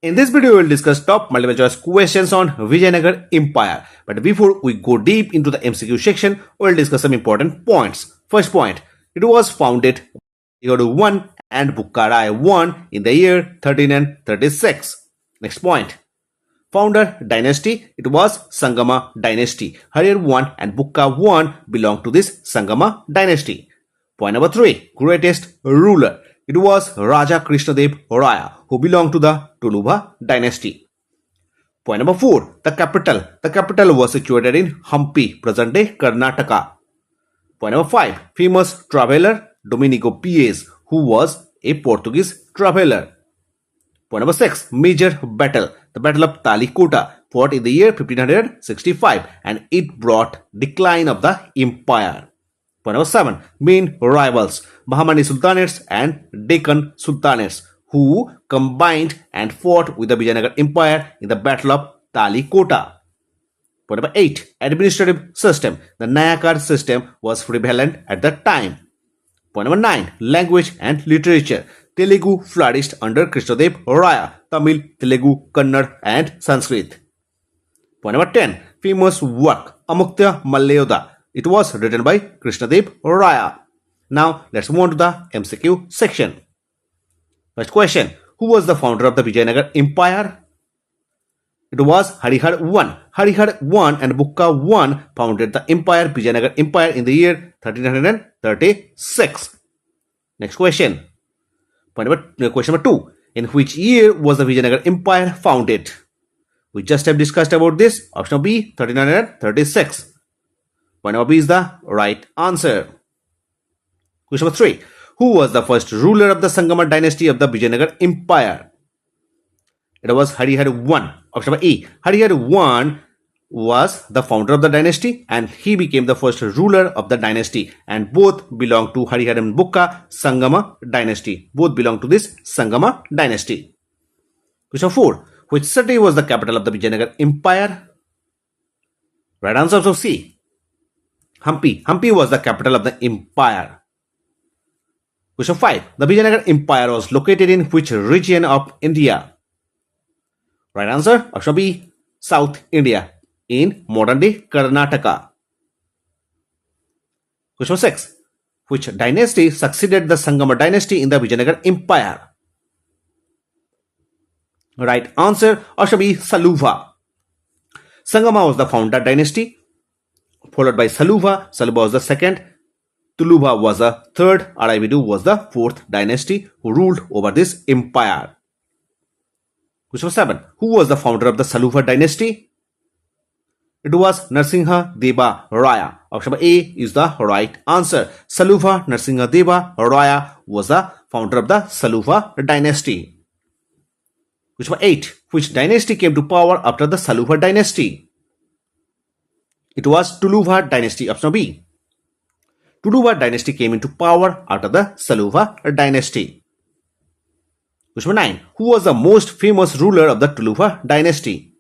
In this video, we will discuss top multiple choice questions on Vijayanagar Empire. But before we go deep into the MCQ section, we will discuss some important points. First point, it was founded by 1 and Bukka 1 in the year 1336. Next point, founder dynasty, it was Sangama dynasty. Harihara 1 and Bukka 1 belong to this Sangama dynasty. Point number 3, greatest ruler. It was Raja Krishnadevaraya, who belonged to the Tuluva dynasty. Point number 4, the capital. The capital was situated in Hampi, present-day Karnataka. Point number 5, famous traveler Domenico Pies, who was a Portuguese traveler. Point number 6, major battle. The Battle of Talikota fought in the year 1565 and it brought decline of the empire. Point number 7, main rivals, Bahmani Sultanates and Deccan Sultanates, who combined and fought with the Vijayanagar Empire in the Battle of Talikota. Point number 8, administrative system. The Nayankara system was prevalent at that time. Point number 9, language and literature. Telugu flourished under Krishnadevaraya, Tamil, Telugu, Kannada and Sanskrit. Point number 10, famous work, Amuktya Mallayuddha. It was written by Krishnadevaraya. Now let's move on to the MCQ section. First question, who was the founder of the Vijayanagar Empire? It was Harihara 1. Harihara 1 and Bukka 1 founded the empire, Vijayanagar Empire, in the year 1336. Next question. Question number 2. In which year was the Vijayanagar Empire founded? We just have discussed about this. Option B, 1336. Point number B is the right answer. Question number 3. Who was the first ruler of the Sangama dynasty of the Vijayanagar Empire? It was Harihara 1. Option number A. Harihara 1 was the founder of the dynasty and he became the first ruler of the dynasty, and both belong to Harihara and Bukka Sangama dynasty. Both belong to this Sangama dynasty. Question 4. Which city was the capital of the Vijayanagar Empire? Right answer of C. Hampi. Hampi was the capital of the empire. Question 5. The Vijayanagar Empire was located in which region of India? Right answer, option B, South India, in modern-day Karnataka. Question 6. Which dynasty succeeded the Sangama dynasty in the Vijayanagar Empire? Right answer, option B, Saluva. Sangama was the founder dynasty, followed by Saluva. Saluva was the second. Tuluva was the third. Araividu was the fourth dynasty who ruled over this empire. Question 7. Who was the founder of the Saluva dynasty? It was Narsingha Deva Raya. Option A is the right answer. Saluva Narsingha Deva Raya was the founder of the Saluva dynasty. Question 8. Which dynasty came to power after the Saluva dynasty? It was Tuluva dynasty. Option B. Tuluva dynasty came into power after the Saluva dynasty. Question 9. Who was the most famous ruler of the Tuluva dynasty?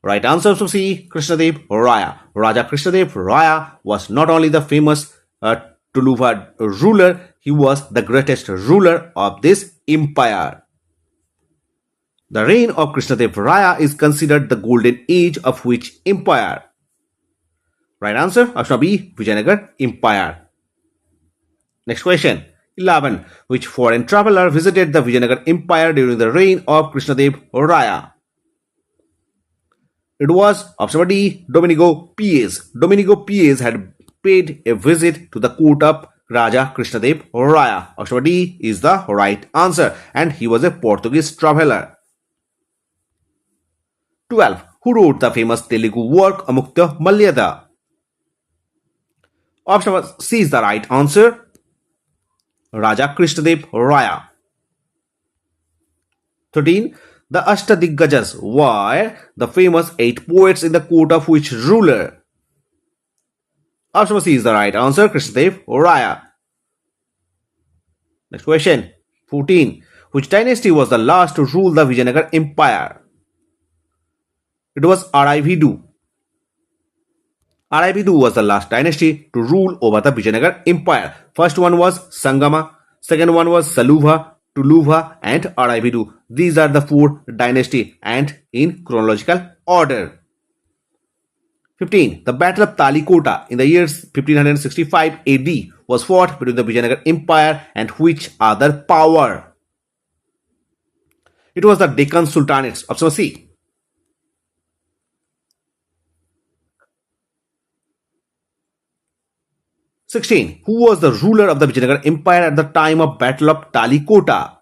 Right answer option C, Krishnadevaraya. Raja Krishnadevaraya was not only the famous Tuluva ruler, he was the greatest ruler of this empire. The reign of Krishnadevaraya is considered the golden age of which empire? Right answer, option B, Vijayanagar Empire. Next question. 11. Which foreign traveler visited the Vijayanagar Empire during the reign of Krishnadevaraya? It was option D, Domenico Pies. Domenico Pies had paid a visit to the court of Raja Krishnadevaraya. Option D is the right answer, and he was a Portuguese traveler. 12. Who wrote the famous Telugu work Amuktya Mallayuddha? Option C is the right answer. Raja Krishnadevaraya. 13. The Ashtadiggajs were the famous 8 poets in the court of which ruler? Option C is the right answer. Krishnadevaraya. Next question. 14. Which dynasty was the last to rule the Vijayanagar Empire? It was Araividu. Araividu was the last dynasty to rule over the Vijayanagar Empire. First one was Sangama, second one was Saluva, Tuluva, and Araibidu. These are the four dynasty and in chronological order. 15. The Battle of Talikota in the years 1565 AD was fought between the Vijayanagar Empire and which other power? It was the Deccan Sultanates. Option C. 16. Who was the ruler of the Vijayanagar Empire at the time of Battle of Talikota?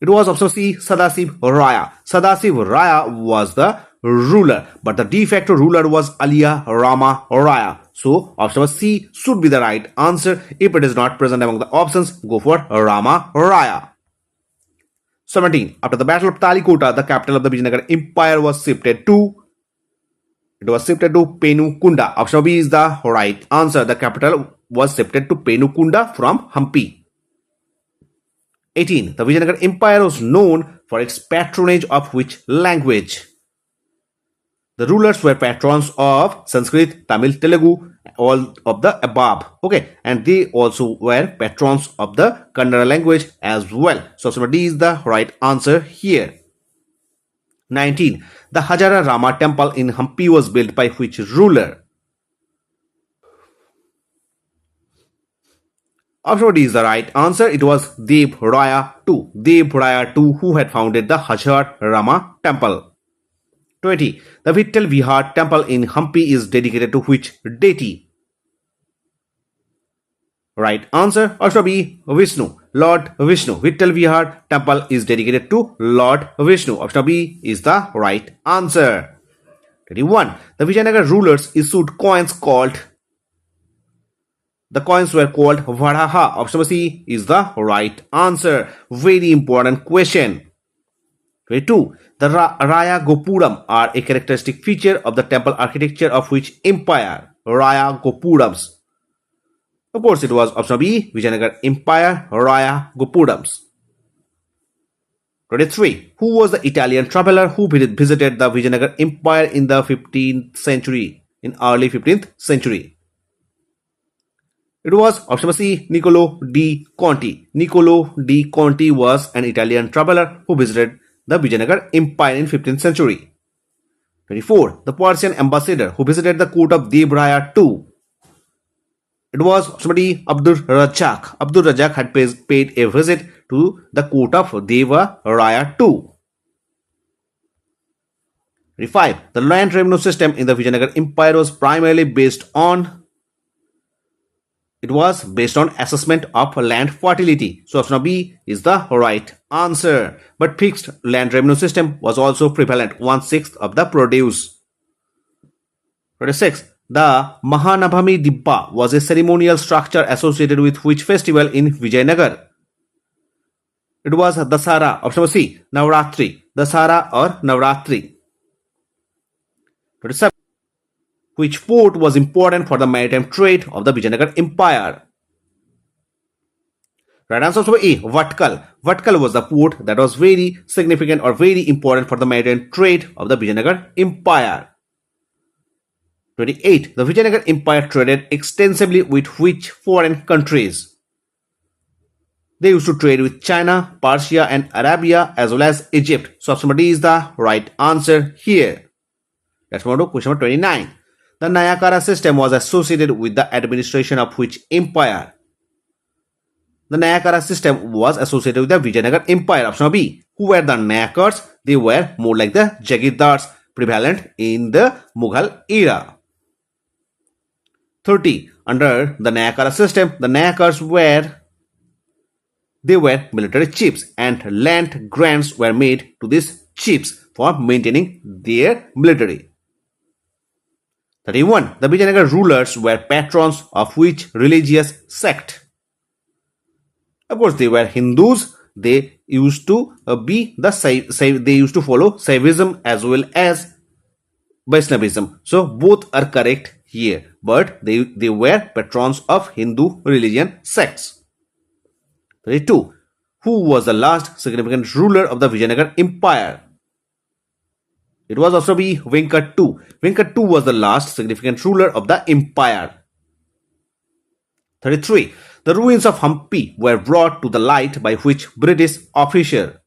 It was option C, Sadasiv Raya. Sadasiv Raya was the ruler, but the de facto ruler was Aliya Rama Raya. So option C should be the right answer. If it is not present among the options, go for Rama Raya. 17. After the Battle of Talikota, the capital of the Vijayanagar Empire was shifted to Penukunda. Option B is the right answer. The capital was shifted to Penukunda from Hampi. 18. The Vijayanagar Empire was known for its patronage of which language? The rulers were patrons of Sanskrit, Tamil, Telugu, all of the above. Okay, and they also were patrons of the Kannada language as well. So option D is the right answer here. 19. The Hajara Rama temple in Hampi was built by which ruler? Option D is the right answer. It was Dev Raya II. Dev Raya II who had founded the Hajar Rama temple. 20. The Vittal Vihar temple in Hampi is dedicated to which deity? Right answer. Option B, Vishnu. Lord Vishnu. Vittal Vihar temple is dedicated to Lord Vishnu. Option B is the right answer. 21. The Vijayanagar rulers issued coins called. The coins were called Varaha. Option C is the right answer. Very important question. 22. The Raya Gopuram are a characteristic feature of the temple architecture of which empire? Raya Gopurams. Of course, it was option B, Vijayanagar Empire, Raya Gopurams. 23. Who was the Italian traveler who visited the Vijayanagar Empire in the 15th century, in early 15th century? It was option C, Niccolo di Conti. Niccolo di Conti was an Italian traveler who visited the Vijayanagar Empire in 15th century. 24. The Persian ambassador who visited the court of Dev Raya II. It was option D, Abdul Razak. Abdul Razak had paid a visit to the court of Deva Raya II. 25. The land revenue system in the Vijayanagar Empire was primarily based on. It was based on assessment of land fertility. So option B is the right answer. But fixed land revenue system was also prevalent, 1/6 of the produce. 26. The Mahanabhami Dibba was a ceremonial structure associated with which festival in Vijayanagar? It was Dasara. Option C, Navratri. Dasara or Navratri. 27. Which port was important for the maritime trade of the Vijayanagar Empire? Right answer was A, Vatkal. Vatkal was the port that was very significant or very important for the maritime trade of the Vijayanagar Empire. 28. The Vijayanagar Empire traded extensively with which foreign countries? They used to trade with China, Persia and Arabia as well as Egypt. So option D is the right answer here. Let's move on to question number 29. The Nayankara system was associated with the administration of which empire? The Nayankara system was associated with the Vijayanagar Empire. Option B. Who were the Nayakars? They were more like the Jagirdars prevalent in the Mughal era. 30. Under the Nayakara system, the Nayakars were military chiefs and land grants were made to these chiefs for maintaining their military. 31. The Vijayanagar rulers were patrons of which religious sect? Of course, they were Hindus. They used to they used to follow Saivism as well as Vaishnavism. So both are correct here, but they were patrons of Hindu religion sects. 32. Who was the last significant ruler of the Vijayanagar Empire? It was also B, Venkat II. Venkat II was the last significant ruler of the empire. 33. The ruins of Hampi were brought to the light by which British officer?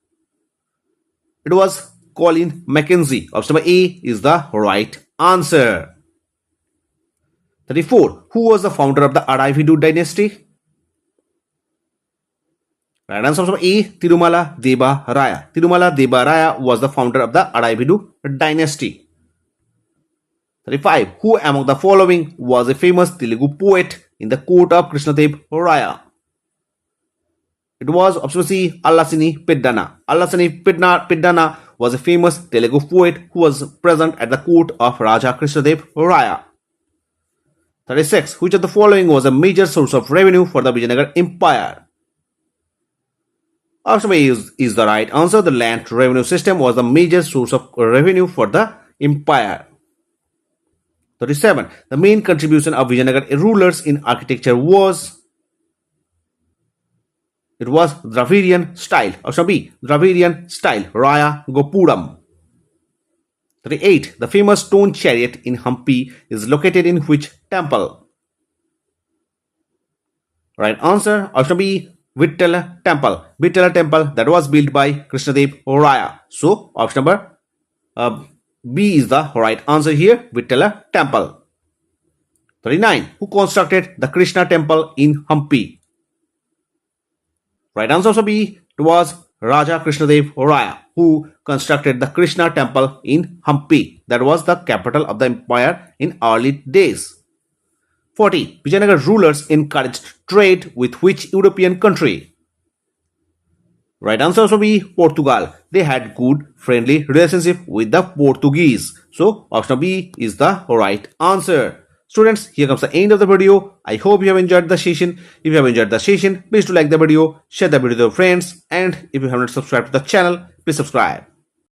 It was Colin Mackenzie. Option number A is the right answer. 34. Who was the founder of the Aravidu dynasty? Right answer option A, Tirumala Deva Raya. Tirumala Deva Raya was the founder of the Aravidu dynasty. 35. Who among the following was a famous Telugu poet in the court of Krishnadevaraya? It was option C, Allasini Peddana. Allasini Peddana was a famous Telugu poet who was present at the court of Raja Krishnadevaraya. 36. Which of the following was a major source of revenue for the Vijayanagar Empire? Option A is the right answer. The land revenue system was the major source of revenue for the empire. 37. The main contribution of Vijayanagar rulers in architecture was? It was Dravidian style. Option B, Dravidian style, Raya Gopuram. 38. The famous stone chariot in Hampi is located in which temple? Right answer, option B, Vittala temple. Vittala temple that was built by Krishnadevaraya. So option number B is the right answer here, Vittala temple. 39. Who constructed the Krishna temple in Hampi? Right answer option B, it was Raja Krishnadevaraya who constructed the Krishna temple in Hampi. That was the capital of the empire in early days. 40. Vijayanagar rulers encouraged trade with which European country? Right answer option B, Portugal. They had good friendly relationship with the Portuguese. So option B is the right answer. Students, here comes the end of the video. I hope you have enjoyed the session. If you have enjoyed the session, please do like the video, share the video with your friends, and if you have not subscribed to the channel, please subscribe.